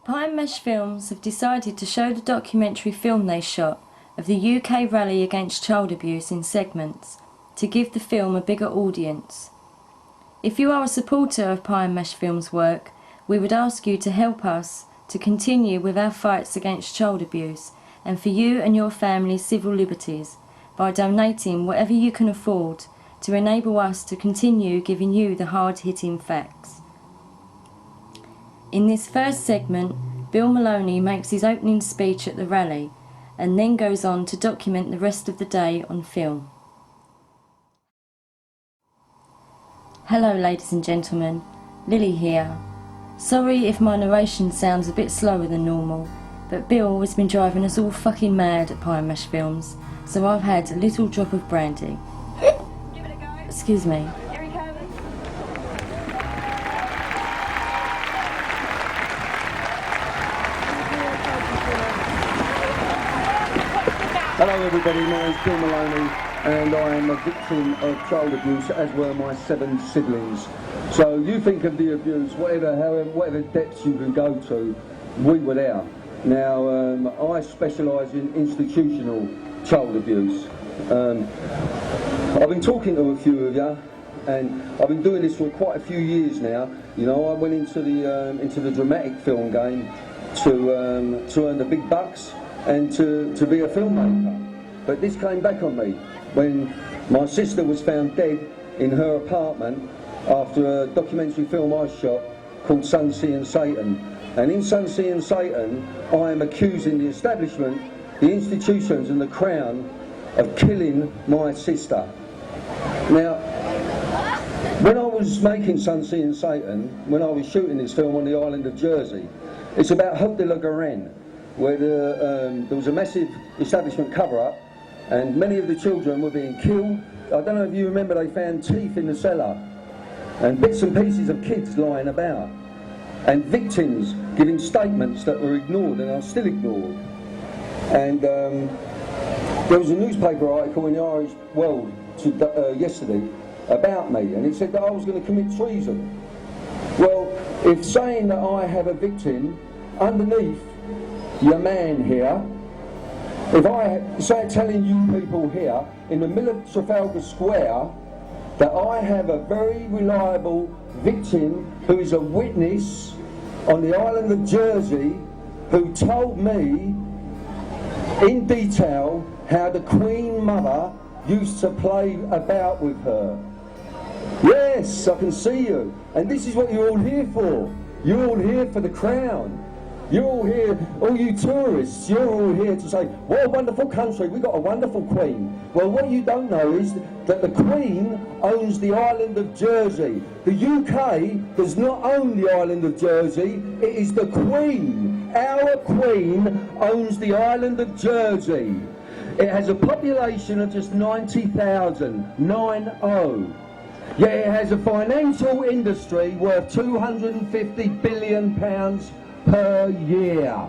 Pine Mesh Films have decided to show the documentary film they shot of the UK rally against child abuse in segments to give the film a bigger audience. If you are a supporter of Pine Mesh Films' work, we would ask you to help us to continue with our fights against child abuse and for you and your family's civil liberties by donating whatever you can afford to enable us to continue giving you the hard-hitting facts. In this first segment, Bill Maloney makes his opening speech at the rally and then goes on to document the rest of the day on film. Hello ladies and gentlemen, Lily here. Sorry if my narration sounds a bit slower than normal, but Bill has been driving us all fucking mad at Pine Mesh Films, so I've had a little drop of brandy. Give it a go. Excuse me. Here he comes. Hello everybody, my name's Bill Maloney and I am a victim of child abuse, as were my 7 siblings. So you think of the abuse, whatever depths you can go to, we were there. Now I specialise in institutional child abuse. I've been talking to a few of you, and I've been doing this for quite a few years now. You know, I went into the dramatic film game to earn the big bucks and to be a filmmaker. But this came back on me when my sister was found dead in her apartment after a documentary film I shot called Sun, Sea and Satan. And in Sun, Sea and Satan, I am accusing the establishment, the institutions and the Crown of killing my sister. Now, when I was making Sun, Sea and Satan, when I was shooting this film on the island of Jersey, it's about Hope de la Garenne, where there was a massive establishment cover-up and many of the children were being killed. I don't know if you remember, they found teeth in the cellar and bits and pieces of kids lying about and victims giving statements that were ignored and are still ignored. And there was a newspaper article in the Irish World yesterday about me, and it said that I was going to commit treason. Well, if saying that I have a victim underneath your man here, if I say telling you people here in the middle of Trafalgar Square that I have a very reliable victim who is a witness on the island of Jersey who told me in detail how the Queen Mother used to play about with her. Yes, I can see you. And this is what you're all here for. You're all here for the Crown. You're all here, all you tourists, you're all here to say, what a wonderful country, we've got a wonderful Queen. Well, what you don't know is that the Queen owns the island of Jersey. The UK does not own the island of Jersey, it is the Queen. Our Queen owns the island of Jersey. It has a population of just 90,000, 9-0. Yet it has a financial industry worth £250 billion per year.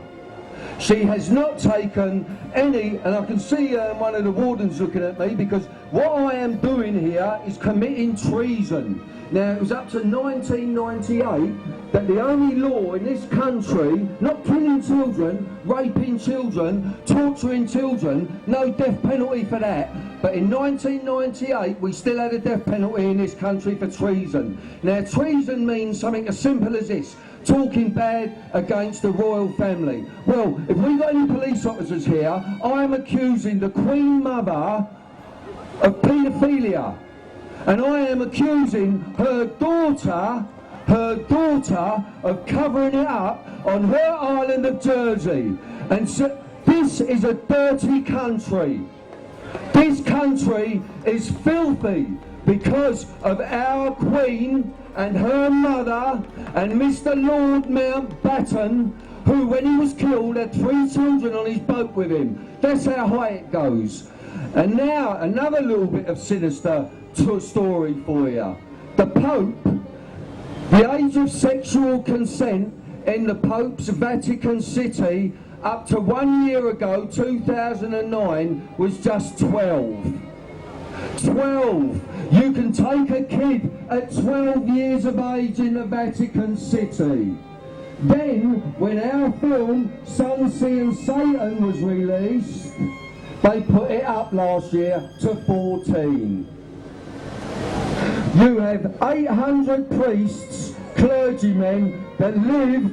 She has not taken any, and I can see one of the wardens looking at me, because what I am doing here is committing treason. Now, it was up to 1998 that the only law in this country, not killing children, raping children, torturing children, no death penalty for that. But in 1998, we still had a death penalty in this country for treason. Now, treason means something as simple as this: talking bad against the royal family. Well, if we've got any police officers here, I am accusing the Queen Mother of paedophilia. And I am accusing her daughter of covering it up on her island of Jersey. And so this is a dirty country. This country is filthy because of our Queen and her mother and Mr. Lord Mountbatten, who, when he was killed, had 3 children on his boat with him. That's how high it goes. And now, another little bit of sinister story for you. The Pope, the age of sexual consent in the Pope's Vatican City up to 1 year ago, 2009, was just 12. 12. You can take a kid at 12 years of age in the Vatican City. Then, when our film Sun, Sea and Satan was released, they put it up last year to 14. You have 800 priests, clergymen that live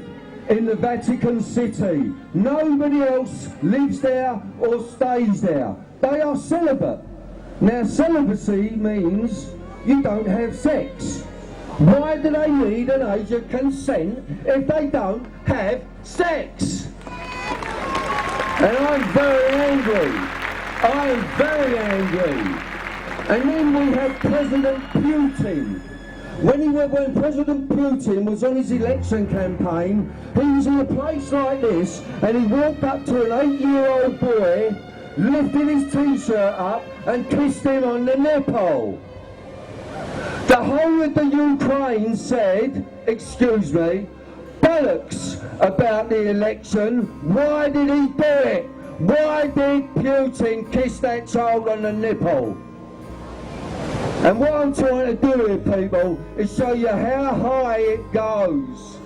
in the Vatican City. Nobody else lives there or stays there. They are celibate. Now, celibacy means you don't have sex. Why do they need an age of consent if they don't have sex? And I'm very angry. I'm very angry. And then we have President Putin. When President Putin was on his election campaign, he was in a place like this, and he walked up to an 8-year-old boy, lifted his t-shirt up and kissed him on the nipple. The whole of the Ukraine said, excuse me, bollocks about the election. Why did he do it? Why did Putin kiss that child on the nipple? And what I'm trying to do here, people, is show you how high it goes.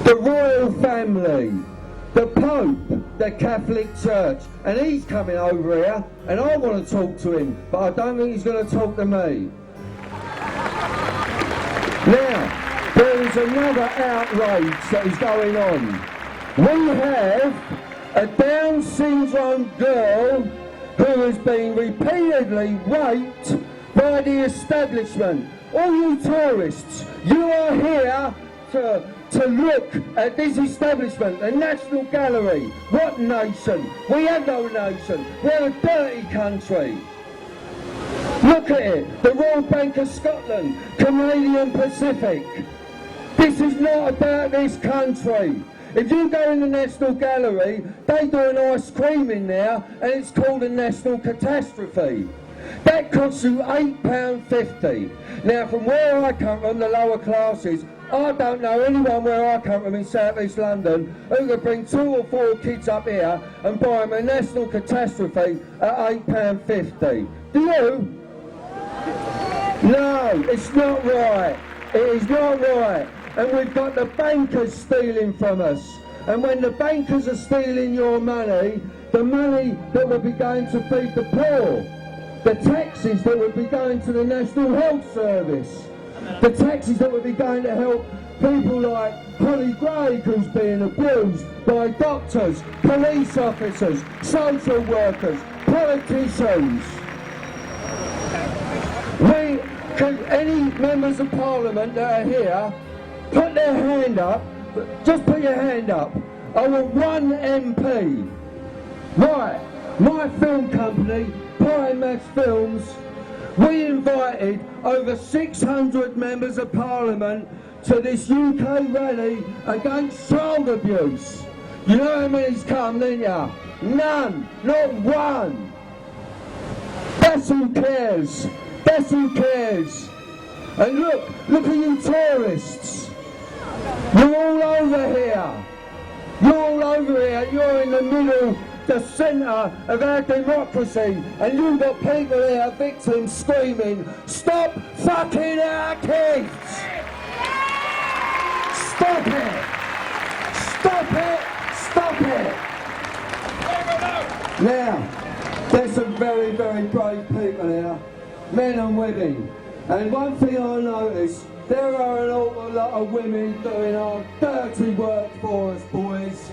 The royal family, the Pope, the Catholic Church, and he's coming over here, and I want to talk to him, but I don't think he's going to talk to me. Now, there is another outrage that is going on. We have a Down syndrome girl who has been repeatedly raped by the establishment. All you tourists, you are here to look at this establishment, the National Gallery. What nation? We have no nation. We're a dirty country. Look at it, the Royal Bank of Scotland, Canadian Pacific. This is not about this country. If you go in the National Gallery, they do an ice cream in there, and it's called a national catastrophe. That costs you £8.50. Now, from where I come from, the lower classes, I don't know anyone where I come from in South East London who could bring 2 or 4 kids up here and buy them a national catastrophe at £8.50. Do you? No, it's not right. It is not right. And we've got the bankers stealing from us. And when the bankers are stealing your money, the money that would be going to feed the poor, the taxes that would be going to the National Health Service, the taxes that would be going to help people like Holly Gray, who's being abused by doctors, police officers, social workers, politicians. Any members of Parliament that are here, put their hand up, just put your hand up. I want 1 MP. Right, my film company, Max Films, we invited over 600 members of Parliament to this UK rally against child abuse. You know how many's come, didn't ya? None, not one. That's who cares. That's who cares. And look at you tourists. You're all over here. You're all over here. You're in the middle, the centre of our democracy, and you've got people here, victims, screaming, "Stop fucking our kids! Stop it! Stop it! Stop it!" Now, there's some very, very brave people here, men and women. And one thing I noticed, there are an awful lot of women doing our dirty work for us, boys.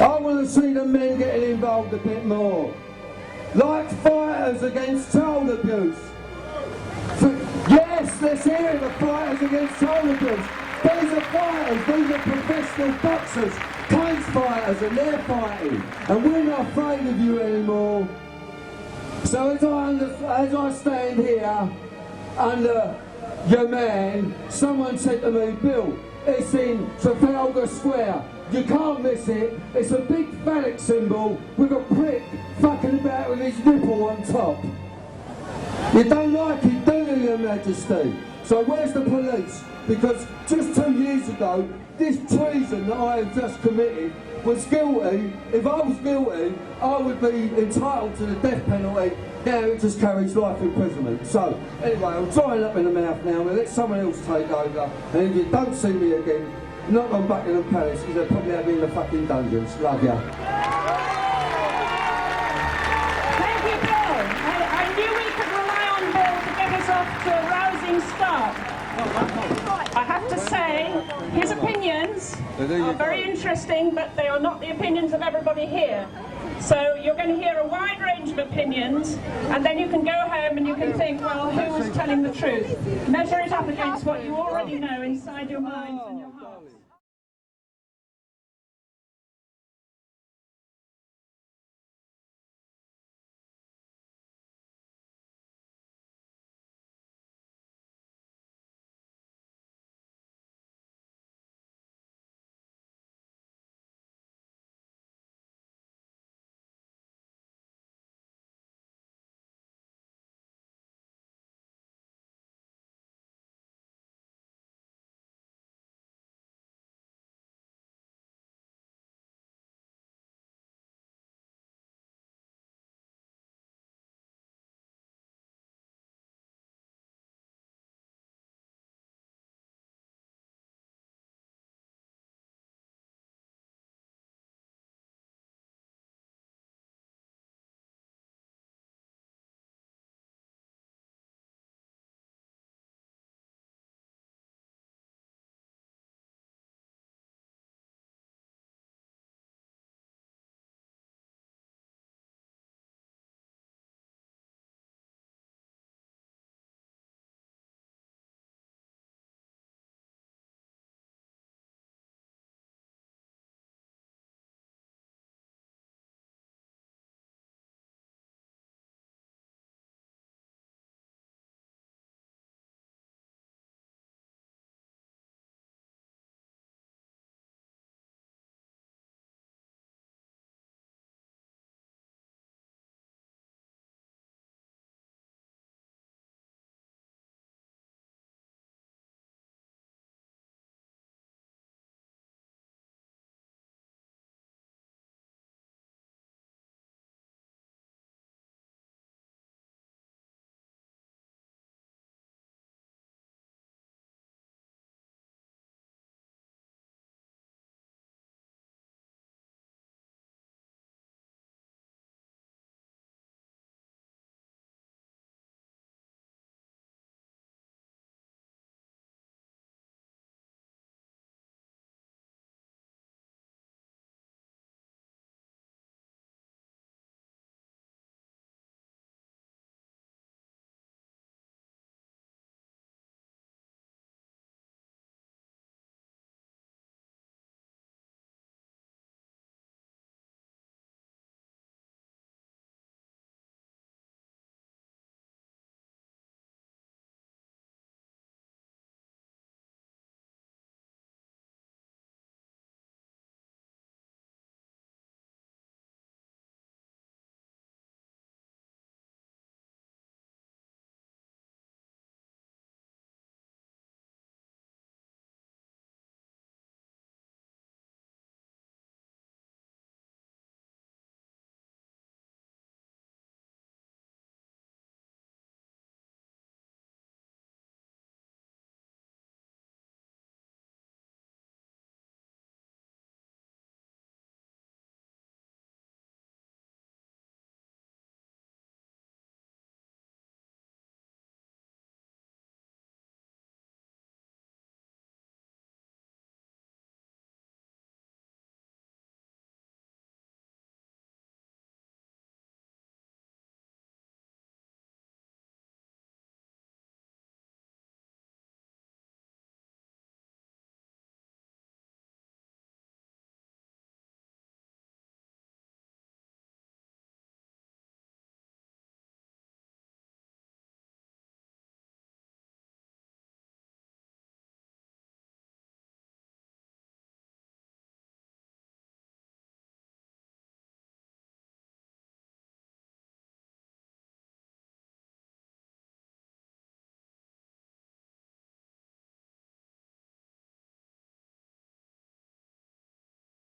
I want to see the men getting involved a bit more. Like fighters against child abuse. Yes, let's hear it, the fighters against child abuse. These are fighters, these are professional boxers, cage fighters, and they're fighting. And we're not afraid of you anymore. So as I stand here, under your man, someone said to me, "Bill, it's in Trafalgar Square. You can't miss it. It's a big phallic symbol with a prick fucking about with his nipple on top." You don't like it, do you, Your Majesty? So where's the police? Because just 2 years ago, this treason that I have just committed was guilty. If I was guilty, I would be entitled to the death penalty. Now it just carries life imprisonment. So, anyway, I'm drying up in the mouth now. I'm going to let someone else take over. And if you don't see me again, not on Buckingham Palace, because they're probably having the fucking dungeons. Love ya. Thank you, Bill. I knew we could rely on Bill to get us off to a rousing start. I have to say, his opinions are very interesting, but they are not the opinions of everybody here. So you're going to hear a wide range of opinions, and then you can go home and you can think, well, who was telling the truth? Measure it up against what you already know inside your minds and your hearts.